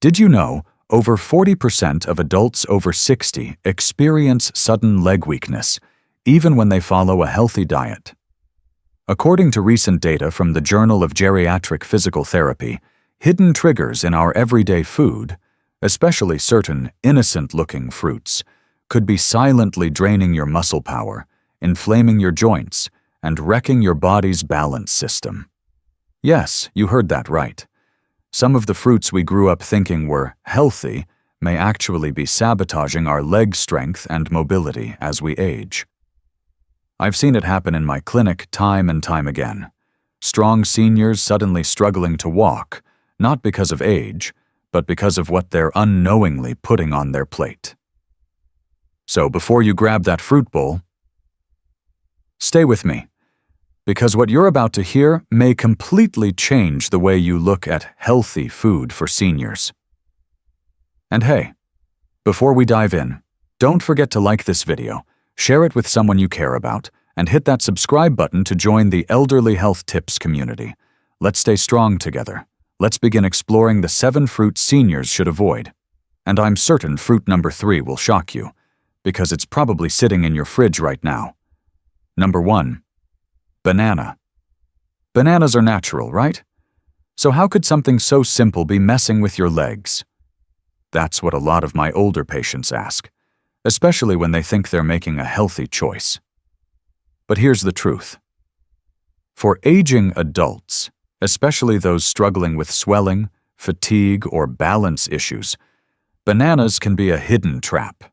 Did you know over 40% of adults over 60 experience sudden leg weakness, even when they follow a healthy diet? According to recent data from the Journal of Geriatric Physical Therapy, hidden triggers in our everyday food, especially certain innocent-looking fruits, could be silently draining your muscle power, inflaming your joints, and wrecking your body's balance system. Yes, you heard that right. Some of the fruits we grew up thinking were healthy may actually be sabotaging our leg strength and mobility as we age. I've seen it happen in my clinic time and time again. Strong seniors suddenly struggling to walk, not because of age, but because of what they're unknowingly putting on their plate. So before you grab that fruit bowl, stay with me, because what you're about to hear may completely change the way you look at healthy food for seniors. And hey, before we dive in, don't forget to like this video, share it with someone you care about, and hit that subscribe button to join the Elderly Health Tips community. Let's stay strong together. Let's begin exploring the 7 fruits seniors should avoid. And I'm certain fruit number 3 will shock you, because it's probably sitting in your fridge right now. Number 1. Banana. Bananas are natural, right? So how could something so simple be messing with your legs? That's what a lot of my older patients ask, especially when they think they're making a healthy choice. But here's the truth. For aging adults, especially those struggling with swelling, fatigue, or balance issues, bananas can be a hidden trap.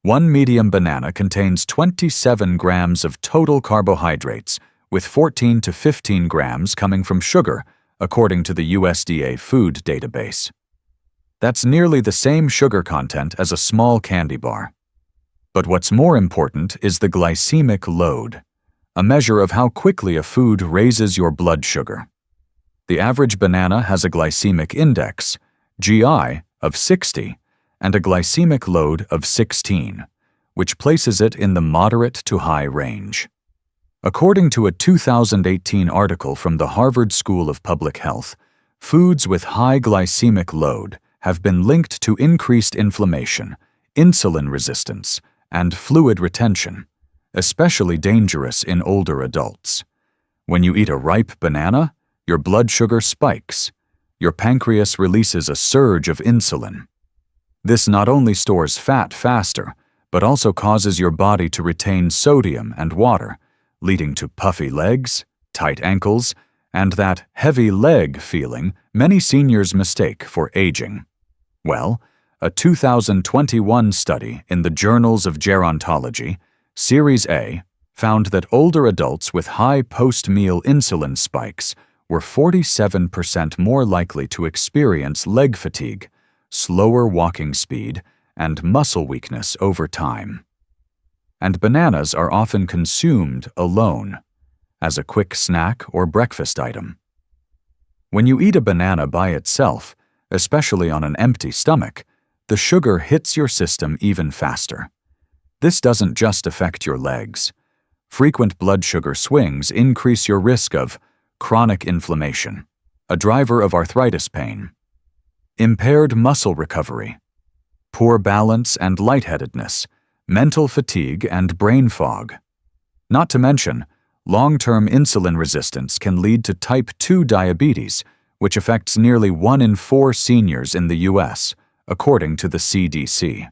One medium banana contains 27 grams of total carbohydrates, with 14 to 15 grams coming from sugar, according to the USDA food database. That's nearly the same sugar content as a small candy bar. But what's more important is the glycemic load, a measure of how quickly a food raises your blood sugar. The average banana has a glycemic index, GI, of 60, and a glycemic load of 16, which places it in the moderate to high range. According to a 2018 article from the Harvard School of Public Health, foods with high glycemic load have been linked to increased inflammation, insulin resistance, and fluid retention, especially dangerous in older adults. When you eat a ripe banana, your blood sugar spikes. Your pancreas releases a surge of insulin. This not only stores fat faster, but also causes your body to retain sodium and water, leading to puffy legs, tight ankles, and that heavy leg feeling many seniors mistake for aging. Well, a 2021 study in the Journals of Gerontology, Series A, found that older adults with high post-meal insulin spikes were 47% more likely to experience leg fatigue, slower walking speed, and muscle weakness over time. And bananas are often consumed alone, as a quick snack or breakfast item. When you eat a banana by itself, especially on an empty stomach, the sugar hits your system even faster. This doesn't just affect your legs. Frequent blood sugar swings increase your risk of chronic inflammation, a driver of arthritis pain, impaired muscle recovery, poor balance and lightheadedness, mental fatigue and brain fog. Not to mention, long-term insulin resistance can lead to type 2 diabetes, which affects nearly 1 in 4 seniors in the U.S., according to the CDC.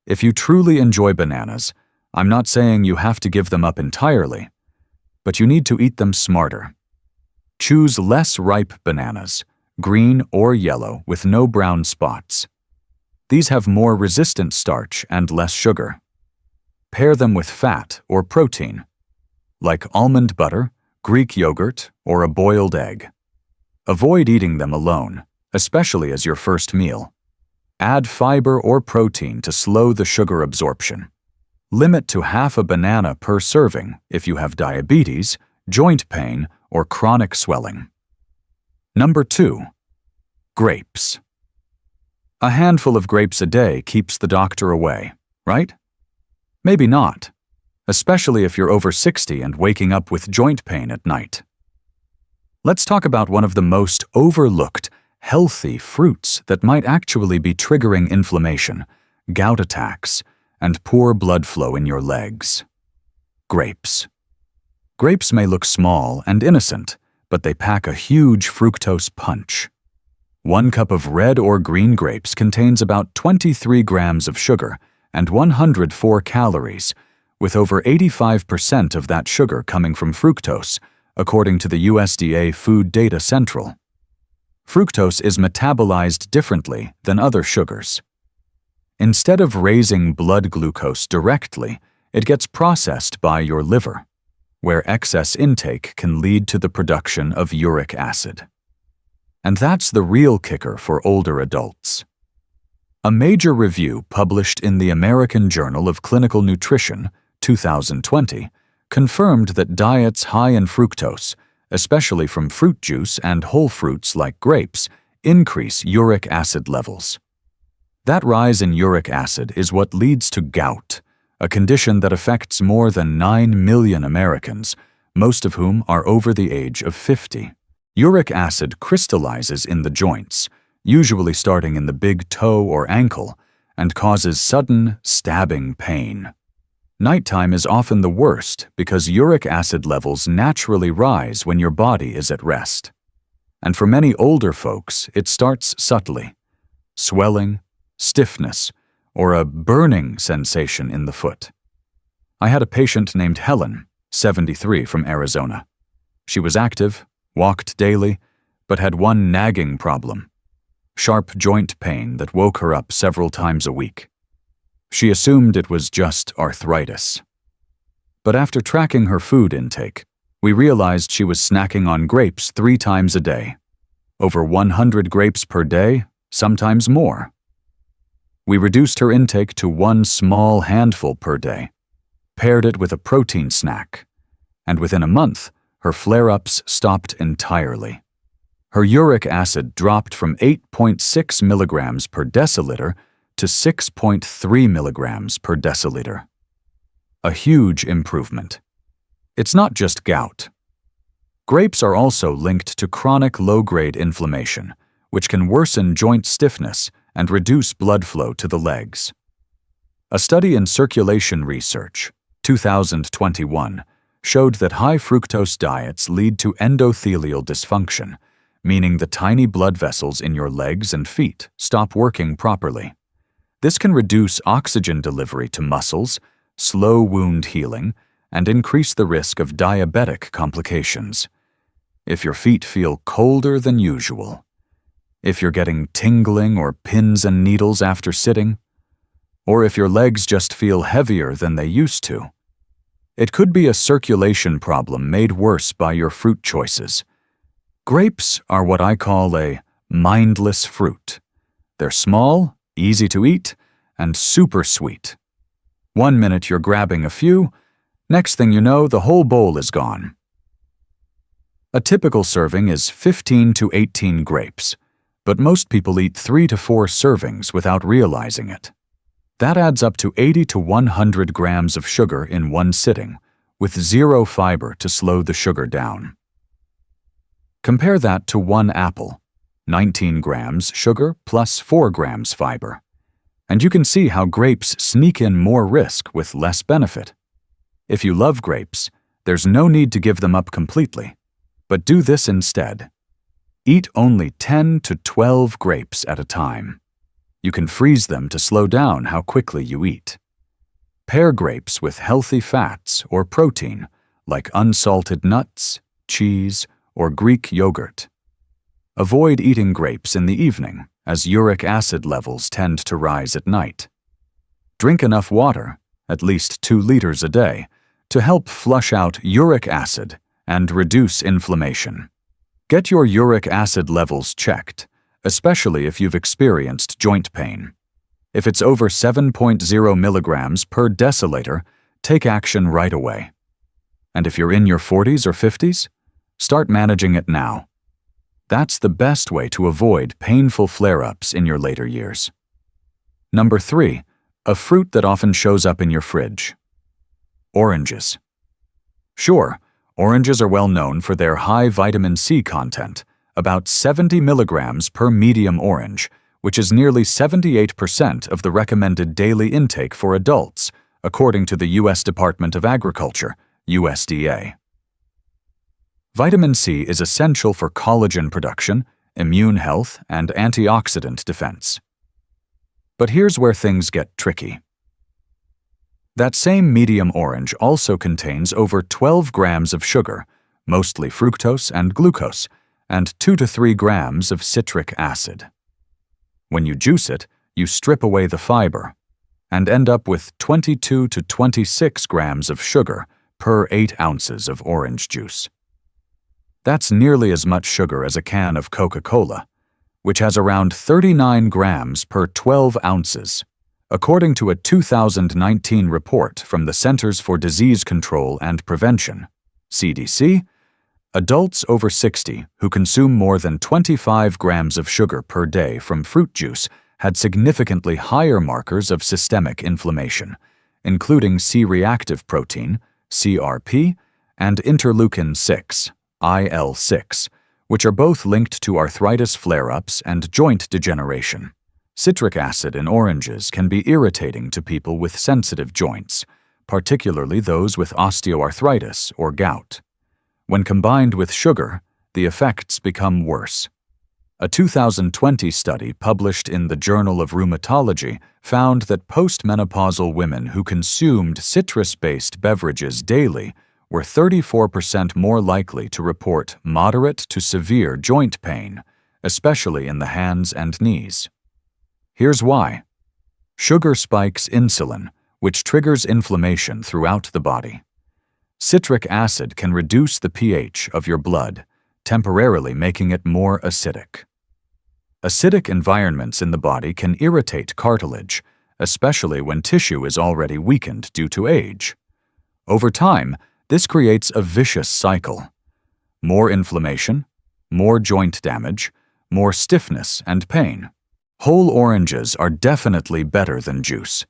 If you truly enjoy bananas, I'm not saying you have to give them up entirely, but you need to eat them smarter. Choose less ripe bananas, green or yellow with no brown spots. These have more resistant starch and less sugar. Pair them with fat or protein, like almond butter, Greek yogurt, or a boiled egg. Avoid eating them alone, especially as your first meal. Add fiber or protein to slow the sugar absorption. Limit to half a banana per serving if you have diabetes, joint pain, or chronic swelling. Number 2. Grapes. A handful of grapes a day keeps the doctor away, right? Maybe not, especially if you're over 60 and waking up with joint pain at night. Let's talk about one of the most overlooked healthy fruits that might actually be triggering inflammation, gout attacks, and poor blood flow in your legs. Grapes. Grapes may look small and innocent, but they pack a huge fructose punch. 1 cup of red or green grapes contains about 23 grams of sugar and 104 calories, with over 85% of that sugar coming from fructose, according to the USDA Food Data Central. Fructose is metabolized differently than other sugars. Instead of raising blood glucose directly, it gets processed by your liver, where excess intake can lead to the production of uric acid. And that's the real kicker for older adults. A major review published in the American Journal of Clinical Nutrition, 2020, confirmed that diets high in fructose, especially from fruit juice and whole fruits like grapes, increase uric acid levels. That rise in uric acid is what leads to gout, a condition that affects more than 9 million Americans, most of whom are over the age of 50. Uric acid crystallizes in the joints, usually starting in the big toe or ankle, and causes sudden, stabbing pain. Nighttime is often the worst because uric acid levels naturally rise when your body is at rest. And for many older folks, it starts subtly: swelling, stiffness, or a burning sensation in the foot. I had a patient named Helen, 73, from Arizona. She was active, walked daily, but had one nagging problem: sharp joint pain that woke her up several times a week. She assumed it was just arthritis. But after tracking her food intake, we realized she was snacking on grapes 3 times a day. Over 100 grapes per day, sometimes more. We reduced her intake to 1 small handful per day, paired it with a protein snack, and within a month, her flare-ups stopped entirely. Her uric acid dropped from 8.6 milligrams per deciliter to 6.3 milligrams per deciliter. A huge improvement. It's not just gout. Grapes are also linked to chronic low-grade inflammation, which can worsen joint stiffness and reduce blood flow to the legs. A study in Circulation Research, 2021, showed that high fructose diets lead to endothelial dysfunction, meaning the tiny blood vessels in your legs and feet stop working properly. This can reduce oxygen delivery to muscles, slow wound healing, and increase the risk of diabetic complications. If your feet feel colder than usual, if you're getting tingling or pins and needles after sitting, or if your legs just feel heavier than they used to, it could be a circulation problem made worse by your fruit choices. Grapes are what I call a mindless fruit. They're small, easy to eat, and super sweet. 1 minute you're grabbing a few, next thing you know, the whole bowl is gone. A typical serving is 15 to 18 grapes, but most people eat 3 to 4 servings without realizing it. That adds up to 80 to 100 grams of sugar in one sitting, with 0 fiber to slow the sugar down. Compare that to 1 apple, 19 grams sugar plus 4 grams fiber. And you can see how grapes sneak in more risk with less benefit. If you love grapes, there's no need to give them up completely, but do this instead. Eat only 10 to 12 grapes at a time. You can freeze them to slow down how quickly you eat. Pair grapes with healthy fats or protein, like unsalted nuts, cheese, or Greek yogurt. Avoid eating grapes in the evening, as uric acid levels tend to rise at night. Drink enough water, at least 2 liters a day, to help flush out uric acid and reduce inflammation. Get your uric acid levels checked, especially if you've experienced joint pain. If it's over 7.0 milligrams per deciliter, take action right away. And if you're in your 40s or 50s, start managing it now. That's the best way to avoid painful flare-ups in your later years. Number 3, a fruit that often shows up in your fridge. Oranges. Sure, oranges are well known for their high vitamin C content, about 70 milligrams per medium orange, which is nearly 78% of the recommended daily intake for adults, according to the U.S. Department of Agriculture, USDA. Vitamin C is essential for collagen production, immune health, and antioxidant defense. But here's where things get tricky. That same medium orange also contains over 12 grams of sugar, mostly fructose and glucose, and 2 to 3 grams of citric acid. When you juice it, you strip away the fiber and end up with 22 to 26 grams of sugar per 8 ounces of orange juice. That's nearly as much sugar as a can of Coca-Cola, which has around 39 grams per 12 ounces, according to a 2019 report from the Centers for Disease Control and Prevention, CDC. Adults over 60 who consume more than 25 grams of sugar per day from fruit juice had significantly higher markers of systemic inflammation, including C-reactive protein, CRP, and interleukin-6, IL-6, which are both linked to arthritis flare-ups and joint degeneration. Citric acid in oranges can be irritating to people with sensitive joints, particularly those with osteoarthritis or gout. When combined with sugar, the effects become worse. A 2020 study published in the Journal of Rheumatology found that postmenopausal women who consumed citrus-based beverages daily were 34% more likely to report moderate to severe joint pain, especially in the hands and knees. Here's why. Sugar spikes insulin, which triggers inflammation throughout the body. Citric acid can reduce the pH of your blood, temporarily making it more acidic. Acidic environments in the body can irritate cartilage, especially when tissue is already weakened due to age. Over time, this creates a vicious cycle. More inflammation, more joint damage, more stiffness and pain. Whole oranges are definitely better than juice.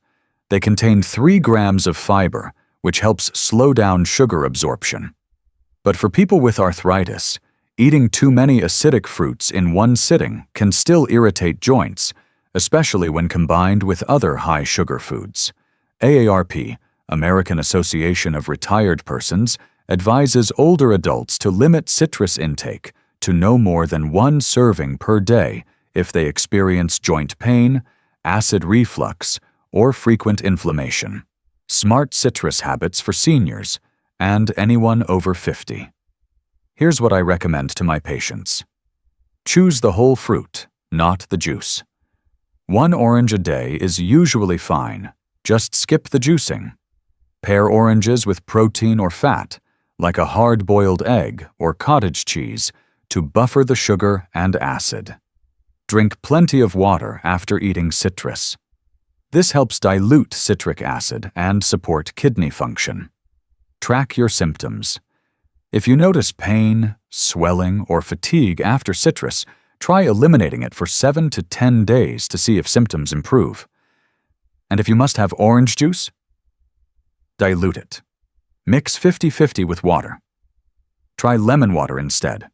They contain 3 grams of fiber, which helps slow down sugar absorption. But for people with arthritis, eating too many acidic fruits in one sitting can still irritate joints, especially when combined with other high-sugar foods. AARP, American Association of Retired Persons, advises older adults to limit citrus intake to no more than 1 serving per day if they experience joint pain, acid reflux, or frequent inflammation. Smart citrus habits for seniors and anyone over 50. Here's what I recommend to my patients. Choose the whole fruit, not the juice. 1 orange a day is usually fine. Just skip the juicing. Pair oranges with protein or fat, like a hard-boiled egg or cottage cheese, to buffer the sugar and acid. Drink plenty of water after eating citrus. This helps dilute citric acid and support kidney function. Track your symptoms. If you notice pain, swelling, or fatigue after citrus, try eliminating it for 7 to 10 days to see if symptoms improve. And if you must have orange juice, dilute it. Mix 50-50 with water. Try lemon water instead.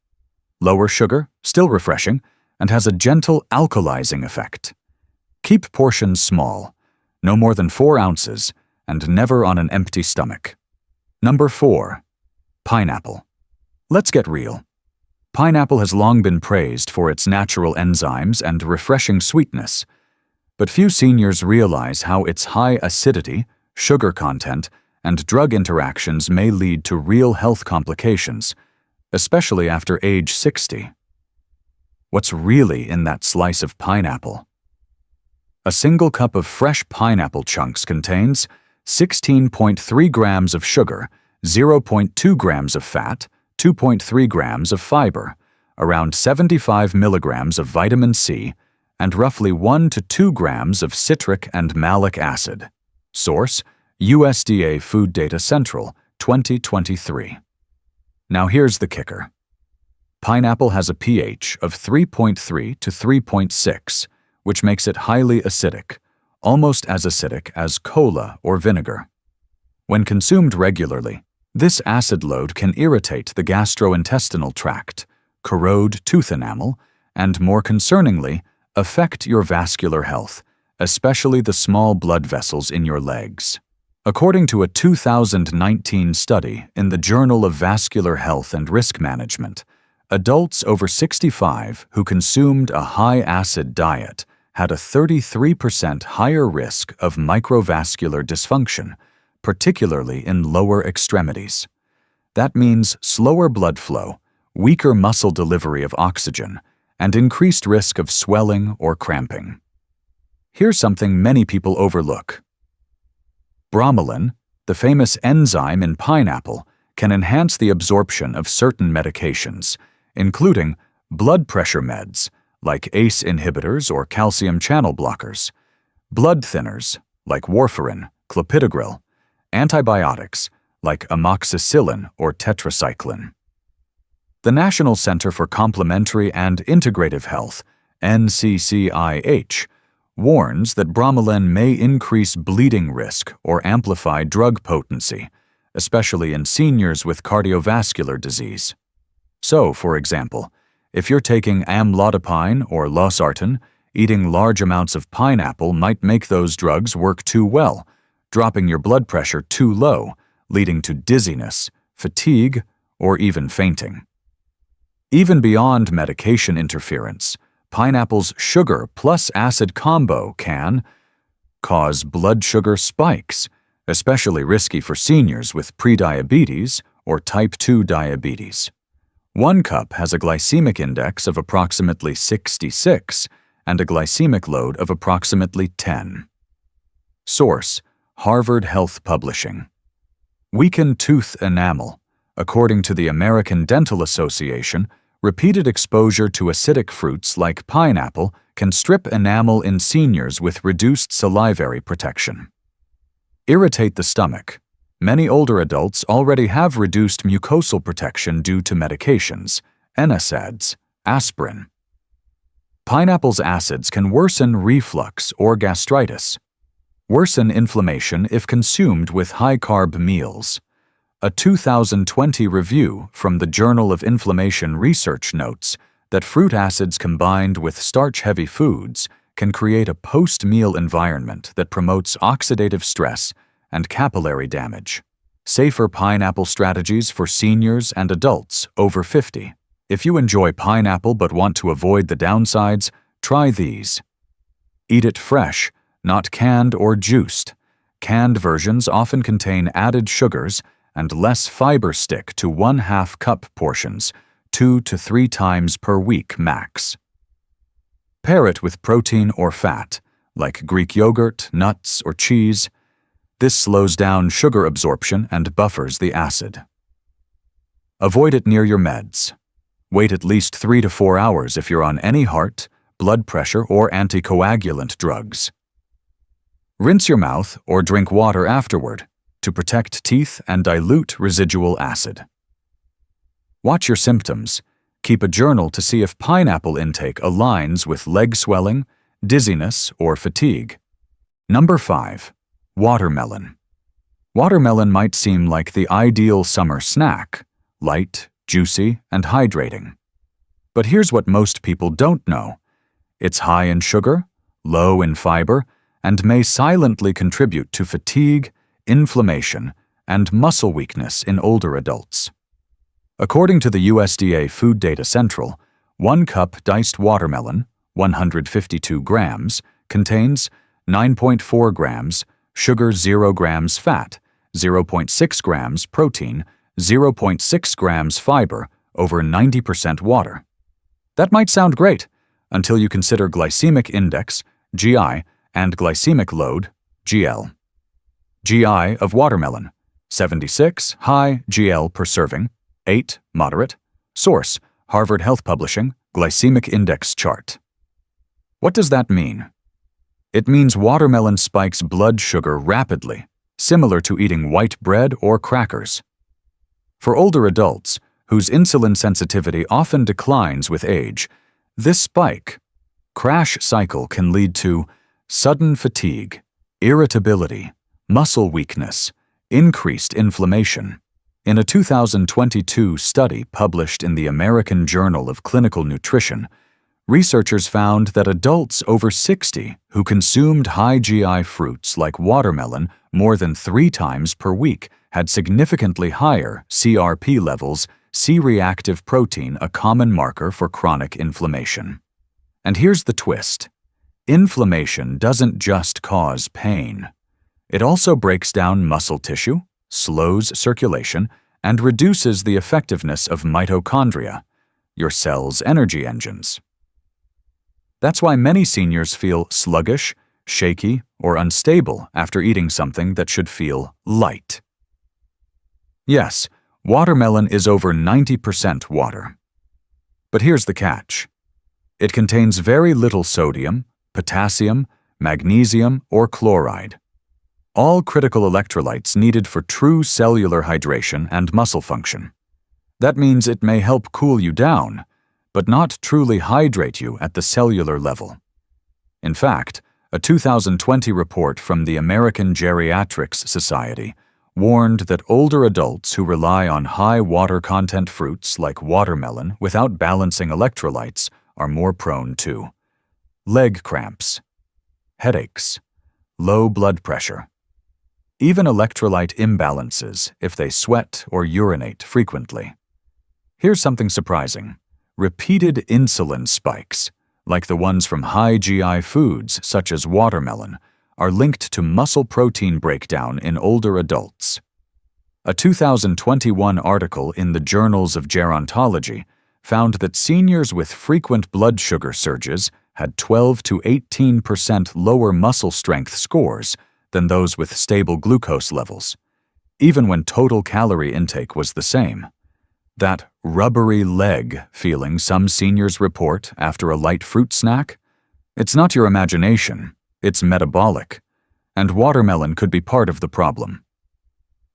Lower sugar, still refreshing, and has a gentle alkalizing effect. Keep portions small, no more than 4 ounces, and never on an empty stomach. Number 4. Pineapple. Let's get real. Pineapple has long been praised for its natural enzymes and refreshing sweetness, but few seniors realize how its high acidity, sugar content, and drug interactions may lead to real health complications, especially after age 60. What's really in that slice of pineapple? A single cup of fresh pineapple chunks contains 16.3 grams of sugar, 0.2 grams of fat, 2.3 grams of fiber, around 75 milligrams of vitamin C, and roughly 1 to 2 grams of citric and malic acid. Source: USDA Food Data Central, 2023. Now here's the kicker. Pineapple has a pH of 3.3 to 3.6, which makes it highly acidic, almost as acidic as cola or vinegar. When consumed regularly, this acid load can irritate the gastrointestinal tract, corrode tooth enamel, and more concerningly, affect your vascular health, especially the small blood vessels in your legs. According to a 2019 study in the Journal of Vascular Health and Risk Management, adults over 65 who consumed a high-acid diet had a 33% higher risk of microvascular dysfunction, particularly in lower extremities. That means slower blood flow, weaker muscle delivery of oxygen, and increased risk of swelling or cramping. Here's something many people overlook. Bromelain, the famous enzyme in pineapple, can enhance the absorption of certain medications, including blood pressure meds, like ACE inhibitors or calcium channel blockers, blood thinners, like warfarin, clopidogrel, antibiotics, like amoxicillin or tetracycline. The National Center for Complementary and Integrative Health, NCCIH, warns that bromelain may increase bleeding risk or amplify drug potency, especially in seniors with cardiovascular disease. So, for example, if you're taking amlodipine or losartan, eating large amounts of pineapple might make those drugs work too well, dropping your blood pressure too low, leading to dizziness, fatigue, or even fainting. Even beyond medication interference, pineapple's sugar plus acid combo can cause blood sugar spikes, especially risky for seniors with prediabetes or type 2 diabetes. 1 cup has a glycemic index of approximately 66 and a glycemic load of approximately 10. Source: Harvard Health Publishing. Weaken tooth enamel. According to the American Dental Association, repeated exposure to acidic fruits like pineapple can strip enamel in seniors with reduced salivary protection. Irritate the stomach. Many older adults already have reduced mucosal protection due to medications, NSAIDs, aspirin. Pineapple's acids can worsen reflux or gastritis. Worsen inflammation if consumed with high-carb meals. A 2020 review from the Journal of Inflammation Research notes that fruit acids combined with starch-heavy foods can create a post-meal environment that promotes oxidative stress and capillary damage. Safer pineapple strategies for seniors and adults over 50. If you enjoy pineapple but want to avoid the downsides, try these. Eat it fresh, not canned or juiced. Canned versions often contain added sugars and less fiber. Stick to 1/2 cup portions, 2 to 3 times per week max. Pair it with protein or fat, like Greek yogurt, nuts, or cheese. This slows down sugar absorption and buffers the acid. Avoid it near your meds. Wait at least 3 to 4 hours if you're on any heart, blood pressure, or anticoagulant drugs. Rinse your mouth or drink water afterward to protect teeth and dilute residual acid. Watch your symptoms. Keep a journal to see if pineapple intake aligns with leg swelling, dizziness, or fatigue. Number 5. Watermelon. Watermelon might seem like the ideal summer snack, light, juicy, and hydrating. But here's what most people don't know. It's high in sugar, low in fiber, and may silently contribute to fatigue, inflammation, and muscle weakness in older adults. According to the USDA Food Data Central, 1 cup diced watermelon, 152 grams, contains 9.4 grams sugar, 0 grams fat, 0.6 grams protein, 0.6 grams fiber, over 90% water. That might sound great until you consider glycemic index, GI, and glycemic load, GL. GI of watermelon: 76 high GL per serving, 8 moderate. Source: Harvard Health Publishing, Glycemic Index Chart. What does that mean? It means watermelon spikes blood sugar rapidly, similar to eating white bread or crackers. For older adults, whose insulin sensitivity often declines with age, this spike, crash cycle can lead to sudden fatigue, irritability, muscle weakness, increased inflammation, In a 2022 study published in the American Journal of Clinical Nutrition, researchers found that adults over 60 who consumed high GI fruits like watermelon more than 3 times per week had significantly higher CRP levels, C-reactive protein, a common marker for chronic inflammation. And here's the twist. Inflammation doesn't just cause pain. It also breaks down muscle tissue, slows circulation, and reduces the effectiveness of mitochondria, your cell's energy engines. That's why many seniors feel sluggish, shaky, or unstable after eating something that should feel light. Yes, watermelon is over 90% water. But here's the catch. It contains very little sodium, potassium, magnesium, or chloride, all critical electrolytes needed for true cellular hydration and muscle function. That means it may help cool you down, but not truly hydrate you at the cellular level. In fact, a 2020 report from the American Geriatrics Society warned that older adults who rely on high water content fruits like watermelon without balancing electrolytes are more prone to leg cramps, headaches, low blood pressure, even electrolyte imbalances if they sweat or urinate frequently. Here's something surprising. Repeated insulin spikes, like the ones from high GI foods such as watermelon, are linked to muscle protein breakdown in older adults. A 2021 article in the Journals of Gerontology found that seniors with frequent blood sugar surges had 12 to 18% lower muscle strength scores than those with stable glucose levels, even when total calorie intake was the same. That rubbery leg feeling some seniors report after a light fruit snack? It's not your imagination, it's metabolic, and watermelon could be part of the problem.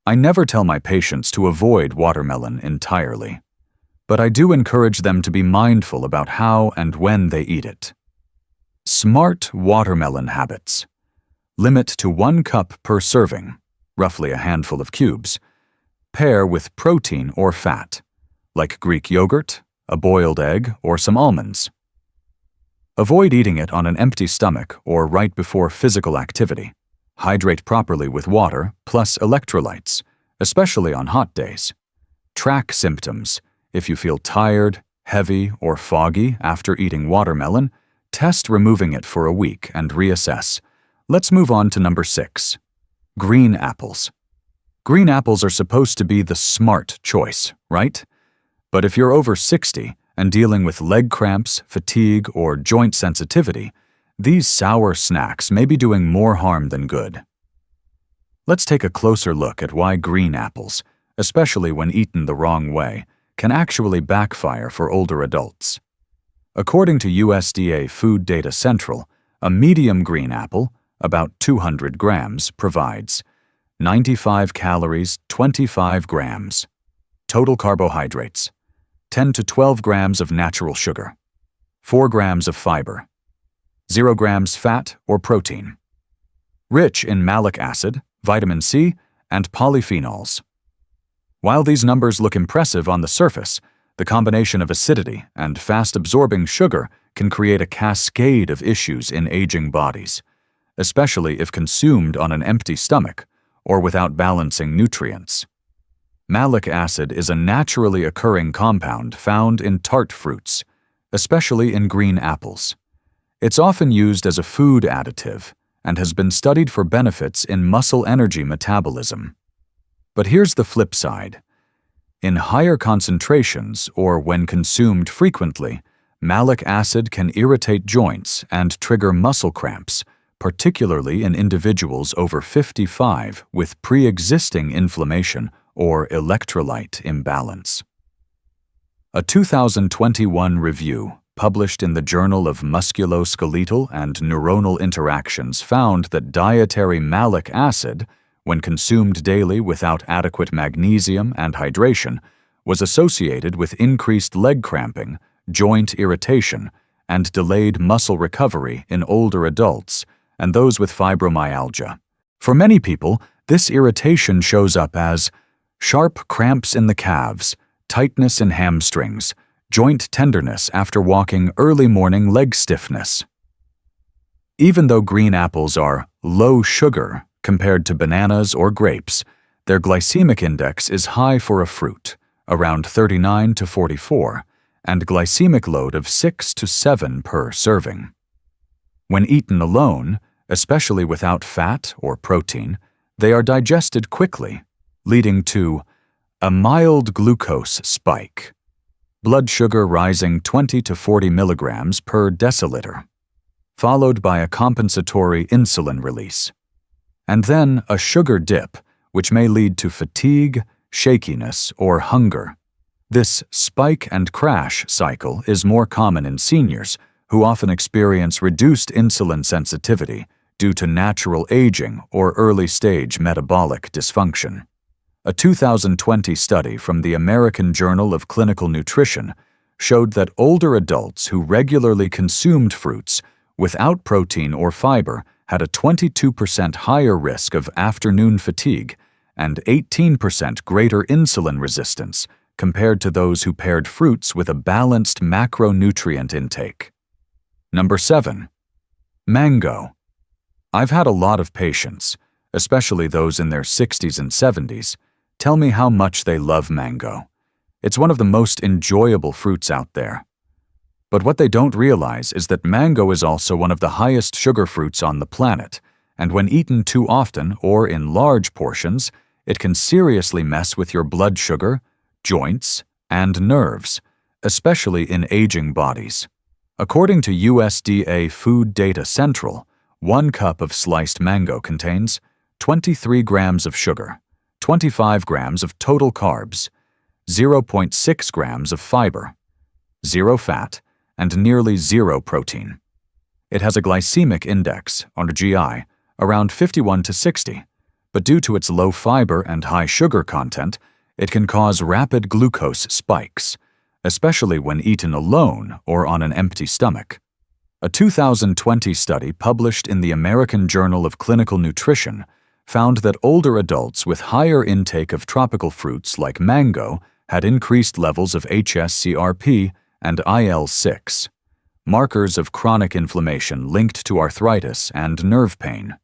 I never tell my patients to avoid watermelon entirely, but I do encourage them to be mindful about how and when they eat it. Smart watermelon habits. Limit to 1 cup per serving, roughly a handful of cubes. Pair with protein or fat, like Greek yogurt, a boiled egg, or some almonds. Avoid eating it on an empty stomach or right before physical activity. Hydrate properly with water plus electrolytes, especially on hot days. Track symptoms. If you feel tired, heavy, or foggy after eating watermelon, test removing it for a week and reassess. Let's move on to number 6. Green apples. Green apples are supposed to be the smart choice, right? But if you're over 60 and dealing with leg cramps, fatigue, or joint sensitivity, these sour snacks may be doing more harm than good. Let's take a closer look at why green apples, especially when eaten the wrong way, can actually backfire for older adults. According to USDA Food Data Central, a medium green apple, about 200 grams, provides 95 calories, 25 grams. Total carbohydrates, 10 to 12 grams of natural sugar, 4 grams of fiber, 0 grams fat or protein. Rich in malic acid, vitamin C, and polyphenols. While these numbers look impressive on the surface, the combination of acidity and fast-absorbing sugar can create a cascade of issues in aging bodies, especially if consumed on an empty stomach or without balancing nutrients. Malic acid is a naturally occurring compound found in tart fruits, especially in green apples. It's often used as a food additive and has been studied for benefits in muscle energy metabolism. But here's the flip side. In higher concentrations or when consumed frequently, malic acid can irritate joints and trigger muscle cramps, particularly in individuals over 55 with pre-existing inflammation or electrolyte imbalance. A 2021 review published in the Journal of Musculoskeletal and Neuronal Interactions found that dietary malic acid, when consumed daily without adequate magnesium and hydration, was associated with increased leg cramping, joint irritation, and delayed muscle recovery in older adults and those with fibromyalgia. For many people, this irritation shows up as Sharp cramps in the calves, tightness in hamstrings, joint tenderness after walking, early morning leg stiffness. Even though green apples are low sugar compared to bananas or grapes, their glycemic index is high for a fruit, around 39 to 44, and glycemic load of 6 to 7 per serving. When eaten alone, especially without fat or protein, they are digested quickly, leading to a mild glucose spike, blood sugar rising 20 to 40 milligrams per deciliter, followed by a compensatory insulin release, and then a sugar dip, which may lead to fatigue, shakiness, or hunger. This spike and crash cycle is more common in seniors, who often experience reduced insulin sensitivity due to natural aging or early-stage metabolic dysfunction. A 2020 study from the American Journal of Clinical Nutrition showed that older adults who regularly consumed fruits without protein or fiber had a 22% higher risk of afternoon fatigue and 18% greater insulin resistance compared to those who paired fruits with a balanced macronutrient intake. Number 7. Mango. I've had a lot of patients, especially those in their 60s and 70s, tell me how much they love mango. It's one of the most enjoyable fruits out there. But what they don't realize is that mango is also one of the highest sugar fruits on the planet, and when eaten too often or in large portions, it can seriously mess with your blood sugar, joints, and nerves, especially in aging bodies. According to USDA Food Data Central, 1 cup of sliced mango contains 23 grams of sugar, 25 grams of total carbs, 0.6 grams of fiber, 0 fat, and nearly 0 protein. It has a glycemic index, or GI, around 51 to 60, but due to its low fiber and high sugar content, it can cause rapid glucose spikes, especially when eaten alone or on an empty stomach. A 2020 study published in the American Journal of Clinical Nutrition found that older adults with higher intake of tropical fruits like mango had increased levels of hsCRP and IL-6, markers of chronic inflammation linked to arthritis and nerve pain.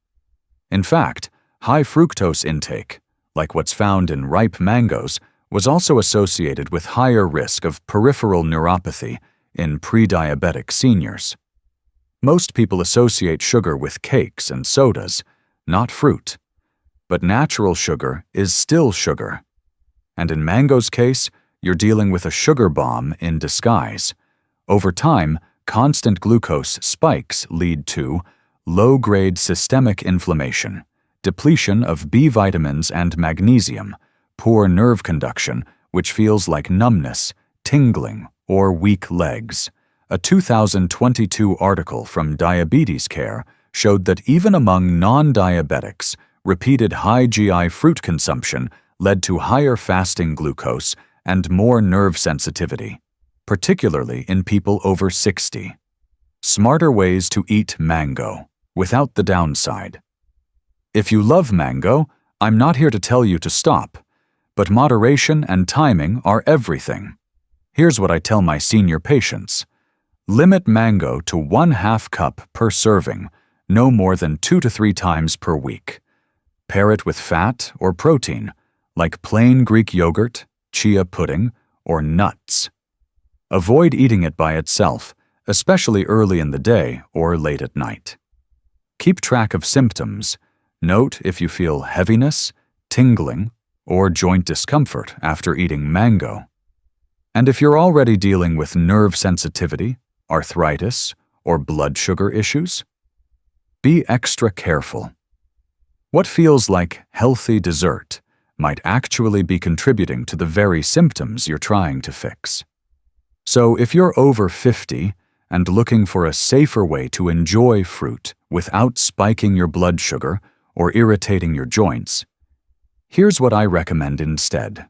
In fact, high fructose intake, like what's found in ripe mangoes, was also associated with higher risk of peripheral neuropathy in pre-diabetic seniors. Most people associate sugar with cakes and sodas, not fruit. But natural sugar is still sugar. And in mango's case, you're dealing with a sugar bomb in disguise. Over time, constant glucose spikes lead to low-grade systemic inflammation, depletion of B vitamins and magnesium, poor nerve conduction, which feels like numbness, tingling, or weak legs. A 2022 article from Diabetes Care showed that even among non-diabetics, repeated high GI fruit consumption led to higher fasting glucose and more nerve sensitivity, particularly in people over 60. Smarter ways to eat mango, without the downside. If you love mango, I'm not here to tell you to stop, but moderation and timing are everything. Here's what I tell my senior patients. Limit mango to 1/2 cup per serving, no more than 2 to 3 times per week. Pair it with fat or protein, like plain Greek yogurt, chia pudding, or nuts. Avoid eating it by itself, especially early in the day or late at night. Keep track of symptoms. Note if you feel heaviness, tingling, or joint discomfort after eating mango. And if you're already dealing with nerve sensitivity, arthritis, or blood sugar issues, be extra careful. What feels like healthy dessert might actually be contributing to the very symptoms you're trying to fix. So if you're over 50 and looking for a safer way to enjoy fruit without spiking your blood sugar or irritating your joints, here's what I recommend instead.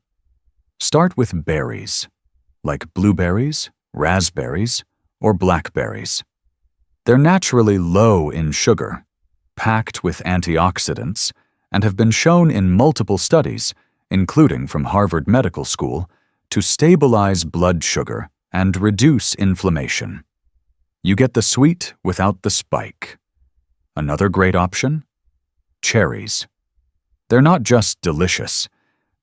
Start with berries, like blueberries, raspberries, or blackberries. They're naturally low in sugar, packed with antioxidants, and have been shown in multiple studies, including from Harvard Medical School, to stabilize blood sugar and reduce inflammation. You get the sweet without the spike. Another great option? Cherries. They're not just delicious.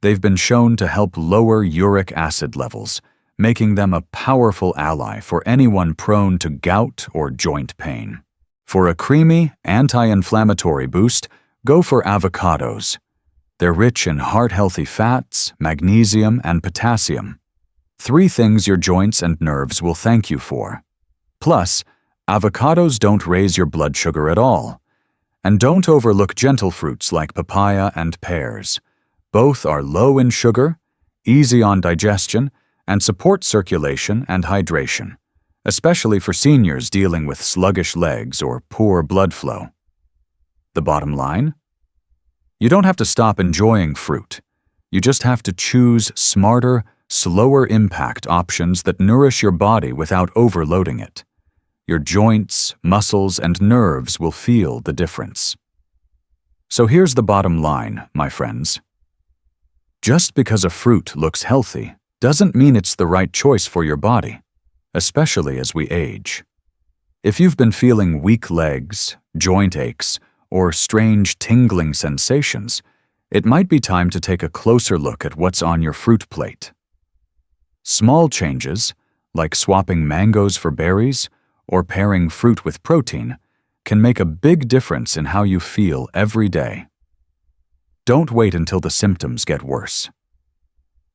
They've been shown to help lower uric acid levels, making them a powerful ally for anyone prone to gout or joint pain. For a creamy, anti-inflammatory boost, go for avocados. They're rich in heart-healthy fats, magnesium, and potassium. 3 things your joints and nerves will thank you for. Plus, avocados don't raise your blood sugar at all. And don't overlook gentle fruits like papaya and pears. Both are low in sugar, easy on digestion, and support circulation and hydration, especially for seniors dealing with sluggish legs or poor blood flow. The bottom line? You don't have to stop enjoying fruit. You just have to choose smarter, slower impact options that nourish your body without overloading it. Your joints, muscles, and nerves will feel the difference. So here's the bottom line, my friends. Just because a fruit looks healthy doesn't mean it's the right choice for your body, especially as we age. If you've been feeling weak legs, joint aches, or strange tingling sensations, it might be time to take a closer look at what's on your fruit plate. Small changes, like swapping mangoes for berries or pairing fruit with protein, can make a big difference in how you feel every day. Don't wait until the symptoms get worse.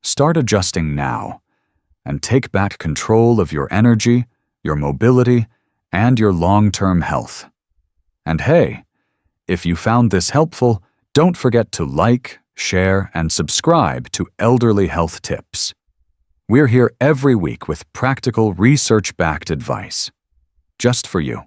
Start adjusting now and take back control of your energy, your mobility, and your long-term health. And hey, if you found this helpful, don't forget to like, share, and subscribe to Elderly Health Tips. We're here every week with practical, research-backed advice, just for you.